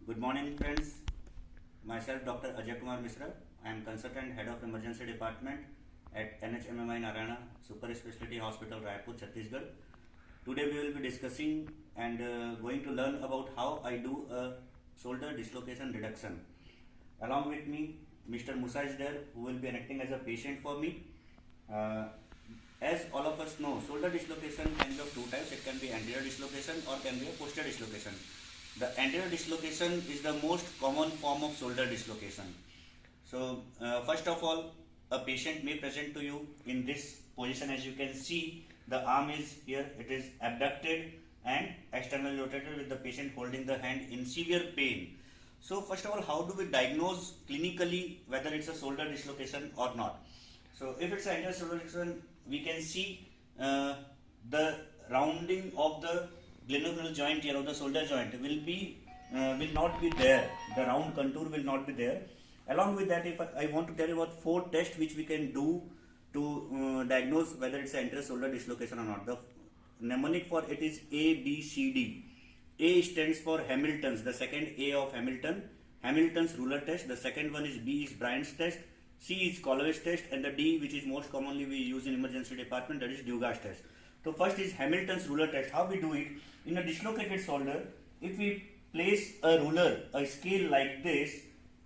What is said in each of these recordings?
Good morning, friends. Myself, Dr. Ajay Kumar Misra. I am Consultant Head of Emergency Department at NHMMI Narayana Super Specialty Hospital, Raipur, Chhattisgarh. Today we will be discussing and going to learn about how I do a shoulder dislocation reduction. Along with me, Mr. Musa is there, who will be acting as a patient for me. Uh, as all of us know, shoulder dislocation can be of two types. It can be anterior dislocation or can be a posterior dislocation. The anterior dislocation is the most common form of shoulder dislocation. So, first of all, a patient may present to you in this position. As you can see, the arm is here, it is abducted and externally rotated with the patient holding the hand in severe pain. So, first of all, how do we diagnose clinically whether it's a shoulder dislocation or not? So, if it's an anterior shoulder dislocation, we can see the rounding of the glenohumeral joint here, of the shoulder joint, will not be there. The round contour will not be there. Along with that, if I want to tell you about 4 tests which we can do to diagnose whether it's an anterior shoulder dislocation or not. The mnemonic for it is A, B, C, D. A stands for Hamilton's, the second A of Hamilton's ruler test. The second one is B is Bryant's test. C is Colway's test, and the D, which is most commonly we use in emergency department, that is Dugas test. So first is Hamilton's ruler test. How we do it? In a dislocated shoulder, if we place a ruler, a scale like this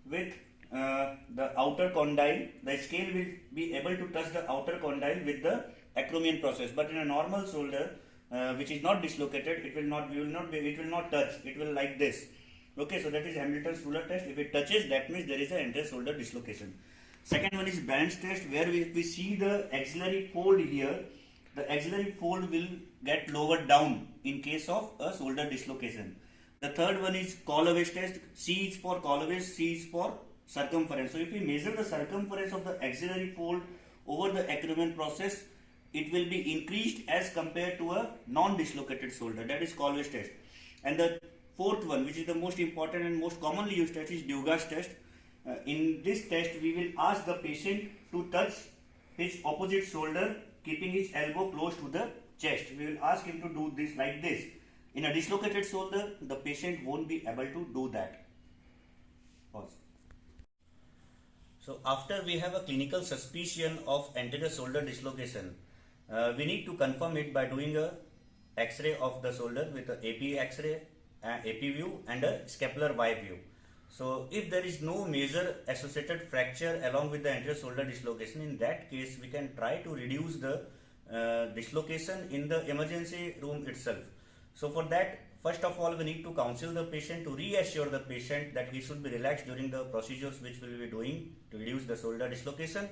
with the outer condyle, the scale will be able to touch the outer condyle with the acromion process. But in a normal shoulder, which is not dislocated, it will not touch. It will like this. Okay, so that is Hamilton's ruler test. If it touches, that means there is an anterior shoulder dislocation. Second one is Bryant's test, where we see the axillary fold here. The axillary fold will get lowered down in case of a shoulder dislocation. The third one is Colway's test. C is for Colway's, C is for circumference. So if we measure the circumference of the axillary fold over the acromion process, it will be increased as compared to a non-dislocated shoulder. That is Colway's test. And the fourth one, which is the most important and most commonly used test, is Dugas test. In this test, we will ask the patient to touch his opposite shoulder, keeping his elbow close to the chest. We will ask him to do this like this. In a dislocated shoulder, the patient won't be able to do that. Pause. So after we have a clinical suspicion of anterior shoulder dislocation, we need to confirm it by doing a X-ray of the shoulder with a AP X-ray, AP view and a scapular Y view. So if there is no major associated fracture along with the anterior shoulder dislocation, in that case we can try to reduce the dislocation in the emergency room itself. So for that, first of all, we need to counsel the patient, to reassure the patient that he should be relaxed during the procedures which we will be doing to reduce the shoulder dislocation.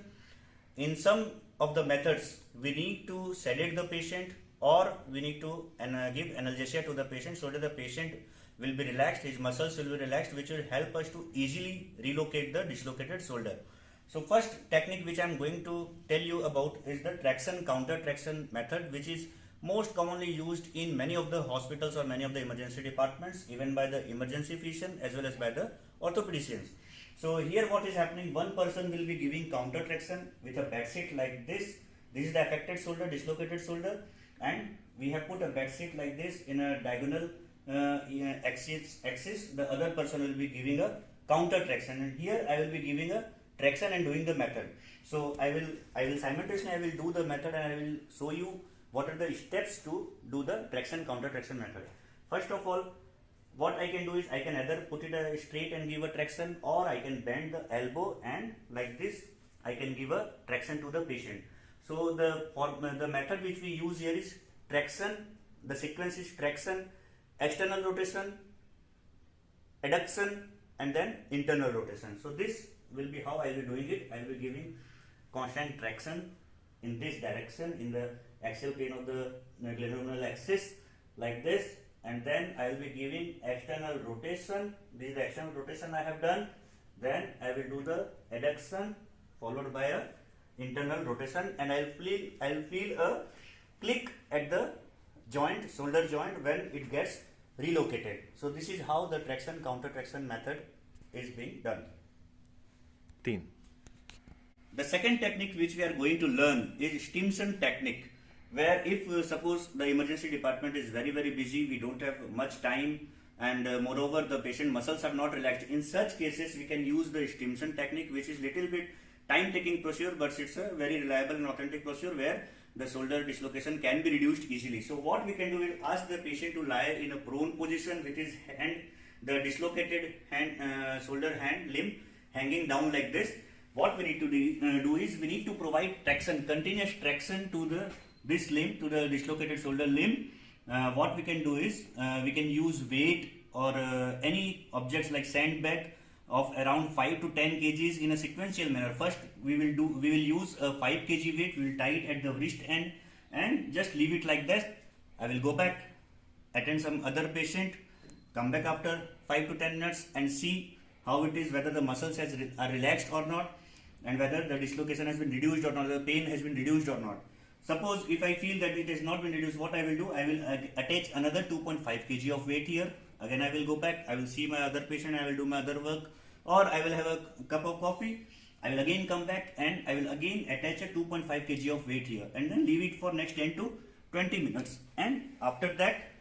In some of the methods, we need to sedate the patient, or we need to give analgesia to the patient so that the patient will be relaxed, his muscles will be relaxed, which will help us to easily relocate the dislocated shoulder. So first technique which I am going to tell you about is the traction counter traction method, which is most commonly used in many of the hospitals or many of the emergency departments, even by the emergency physician as well as by the orthopedicians. So here what is happening, one person will be giving counter traction with a bed sheet like this. This is the affected shoulder, dislocated shoulder, and we have put a bed sheet like this in a diagonal axis. The other person will be giving a counter traction, and here I will be giving a traction and doing the method. So I will simultaneously I will do the method and I will show you what are the steps to do the traction counter traction method. First of all, what I can do is I can either put it straight and give a traction, or I can bend the elbow and like this I can give a traction to the patient. So the method which we use here is traction. The sequence is traction, external rotation, adduction, and then internal rotation. So this will be how I will be doing it. I will be giving constant traction in this direction in the axial plane of the glenohumeral axis like this, and then I will be giving external rotation. This is the external rotation I have done. Then I will do the adduction followed by a internal rotation, and I will feel a click at the joint, shoulder joint, when it gets relocated. So this is how the traction counter traction method is being done. 3. The second technique which we are going to learn is Stimson technique, where if suppose the emergency department is very busy, we don't have much time and moreover the patient muscles are not relaxed. In such cases, we can use the Stimson technique, which is little bit time taking procedure, but it's a very reliable and authentic procedure where the shoulder dislocation can be reduced easily. So what we can do is ask the patient to lie in a prone position with his hand, the dislocated hand, shoulder hand limb hanging down like this. What we need to do is we need to provide traction, continuous traction to this limb, to the dislocated shoulder limb. What we can do is we can use weight or any objects like sandbag of around 5 to 10 kgs in a sequential manner. First we will use a 5 kg weight. We will tie it at the wrist end and just leave it like that. I will go back, attend some other patient, come back after 5 to 10 minutes and see how it is, whether the muscles are relaxed or not, and whether the dislocation has been reduced or not, the pain has been reduced or not. Suppose if I feel that it has not been reduced, what I will do, I will attach another 2.5 kg of weight here. Again I will go back, I will see my other patient, I will do my other work, or I will have a cup of coffee. I will again come back and I will again attach a 2.5 kg of weight here and then leave it for next 10 to 20 minutes. And after that,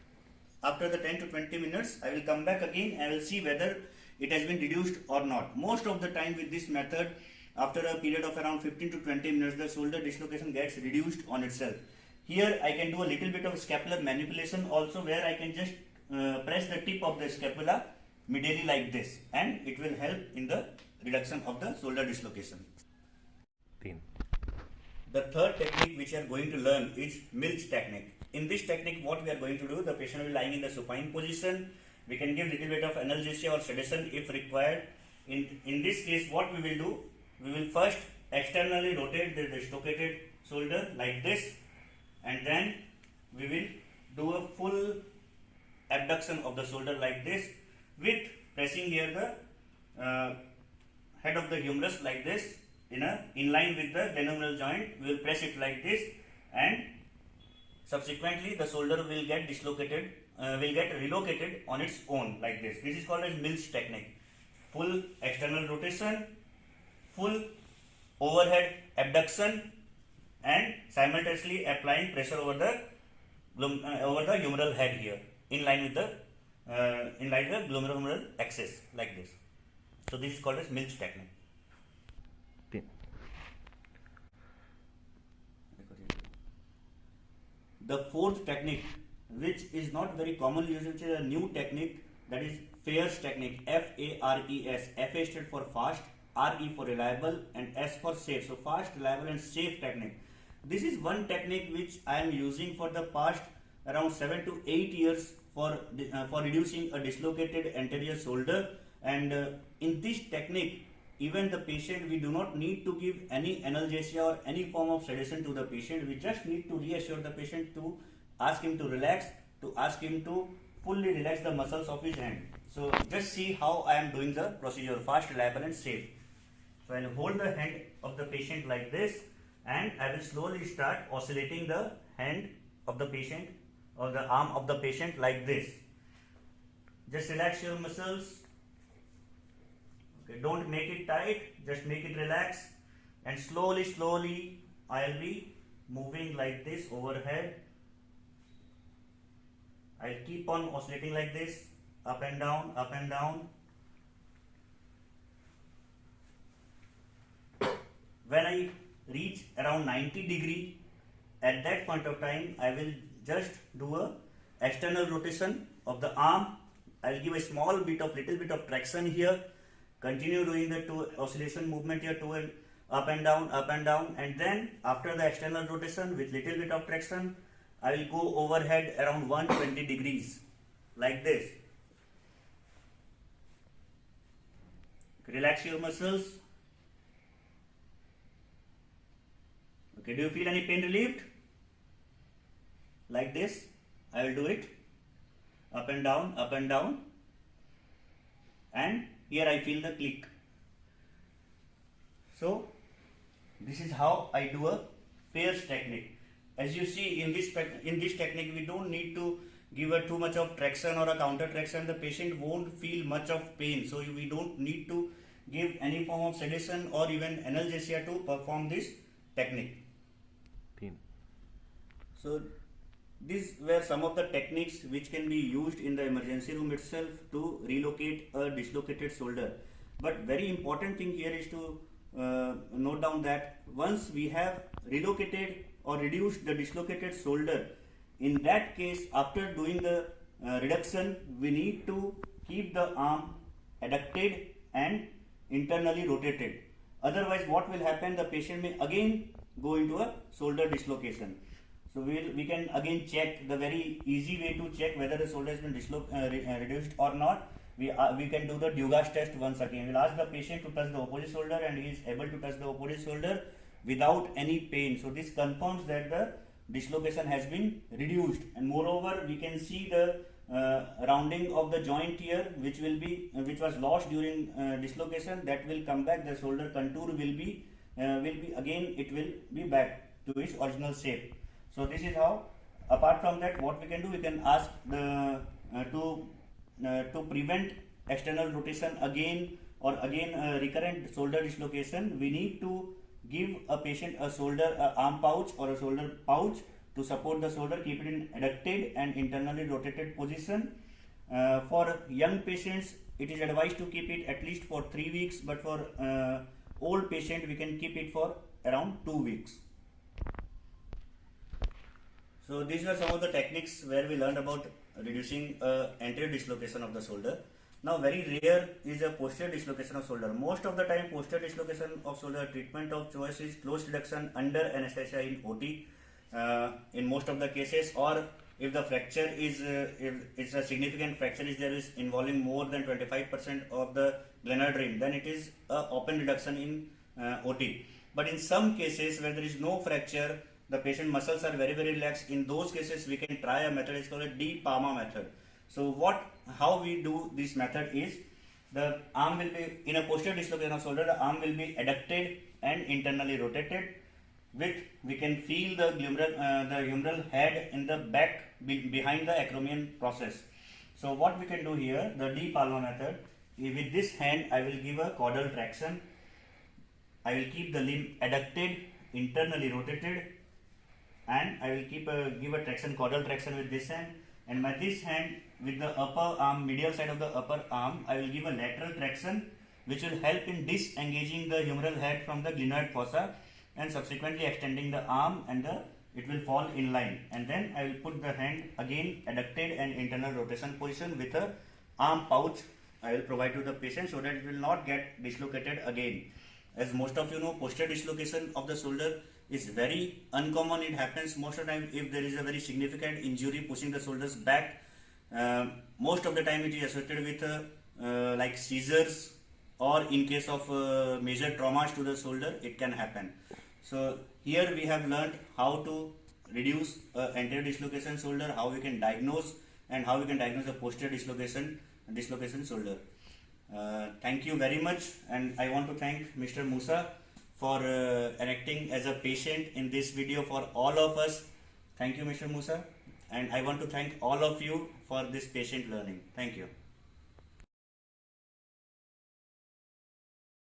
after the 10 to 20 minutes, I will come back again and I will see whether it has been reduced or not. Most of the time with this method, after a period of around 15 to 20 minutes, the shoulder dislocation gets reduced on itself. Here I can do a little bit of scapular manipulation also, where I can just press the tip of the scapula medially like this, and it will help in the reduction of the shoulder dislocation. 3. The third technique which we are going to learn is Mills technique. In this technique, what we are going to do, the patient will be lying in the supine position. We can give little bit of analgesia or sedation if required. In this case, what we will do, we will first externally rotate the dislocated shoulder like this, and then we will do a full abduction of the shoulder like this, with pressing here the head of the humerus like this in line with the glenohumeral joint. We will press it like this, and subsequently the shoulder will get dislocated, will get relocated on its own like this. This is called as Mills technique. Full external rotation, full overhead abduction, and simultaneously applying pressure over the humeral head here in line with the glenohumeral axis like this. So this is called as Mills technique. 3. The fourth technique, which is not very commonly used, which is a new technique, that is FARES technique. F-A-R-E-S. F-A stands for fast, R-E for reliable, and S for safe. So fast, reliable, and safe technique. This is one technique which I am using for the past around 7 to 8 years for reducing a dislocated anterior shoulder. And in this technique, even the patient, we do not need to give any analgesia or any form of sedation to the patient. We just need to reassure the patient, to ask him to relax, to ask him to fully relax the muscles of his hand. So just see how I am doing the procedure: fast, reliable, and safe. So I will hold the hand of the patient like this, and I will slowly start oscillating the hand of the patient or the arm of the patient like this. Just relax your muscles. Okay, don't make it tight, just make it relax, and slowly I'll be moving like this overhead. I'll keep on oscillating like this, up and down, up and down. When I reach around 90 degree, at that point of time, I will just do a external rotation of the arm. I'll give a little bit of traction here. Continue doing the oscillation movement here, to and up and down, and then after the external rotation with little bit of traction, I will go overhead around 120 degrees like this. Relax your muscles. Okay, do you feel any pain relieved? Like this, I will do it up and down, and here I feel the click. So this is how I do a FARES technique. As you see, in this technique, we don't need to give too much of traction or a counter traction. The patient won't feel much of pain, so we don't need to give any form of sedation or even analgesia to perform this technique. 3. So these were some of the techniques which can be used in the emergency room itself to relocate a dislocated shoulder. But very important thing here is to note down that once we have relocated or reduced the dislocated shoulder, in that case, after doing the reduction, we need to keep the arm adducted and internally rotated. Otherwise, what will happen? The patient may again go into a shoulder dislocation. So we can again check, the very easy way to check whether the shoulder has been reduced or not. We can do the Dugas test once again. We'll ask the patient to touch the opposite shoulder, and he is able to touch the opposite shoulder without any pain. So this confirms that the dislocation has been reduced, and moreover we can see the rounding of the joint here, which was lost during dislocation, that will come back. The shoulder contour will be again, it will be back to its original shape. So this is how. Apart from that, what we can do, we can ask the to prevent external rotation again or again recurrent shoulder dislocation. We need to give a patient a arm pouch or a shoulder pouch to support the shoulder, keep it in adducted and internally rotated position. For young patients, it is advised to keep it at least for 3 weeks, but for old patient, we can keep it for around 2 weeks. So these were some of the techniques where we learned about reducing anterior dislocation of the shoulder. Now, very rare is a posterior dislocation of shoulder. Most of the time, posterior dislocation of shoulder treatment of choice is close reduction under anesthesia in OT. In most of the cases, or if the fracture is if it's a significant fracture is involving more than 25% of the glenoid rim, then it is a open reduction in OT. But in some cases where there is no fracture, the patient muscles are very relaxed. In those cases, we can try a method. It's called a De Palma method. So how we do this method is, the arm will be in a posterior dislocation of shoulder. The arm will be adducted and internally rotated. We can feel the humeral head in the back behind the acromion process. So what we can do here, the De Palma method, with this hand I will give a caudal traction. I will keep the limb adducted, internally rotated, and I will give a traction, caudal traction with this hand, and by this hand with the upper arm, medial side of the upper arm, I will give a lateral traction which will help in disengaging the humeral head from the glenoid fossa and subsequently extending the arm, and it will fall in line. And then I will put the hand again adducted and internal rotation position with a arm pouch I will provide to the patient so that it will not get dislocated again. As most of you know, posterior dislocation of the shoulder is very uncommon. It happens most of the time if there is a very significant injury pushing the shoulders back. Most of the time it is associated with like seizures, or in case of major traumas to the shoulder, it can happen. So here we have learned how to reduce anterior dislocation shoulder, how we can diagnose, and how we can diagnose a posterior dislocation shoulder. Thank you very much, and I want to thank Mr. Musa for acting as a patient in this video for all of us. Thank you, Mr. Musa, and I want to thank all of you for this patient learning. Thank you.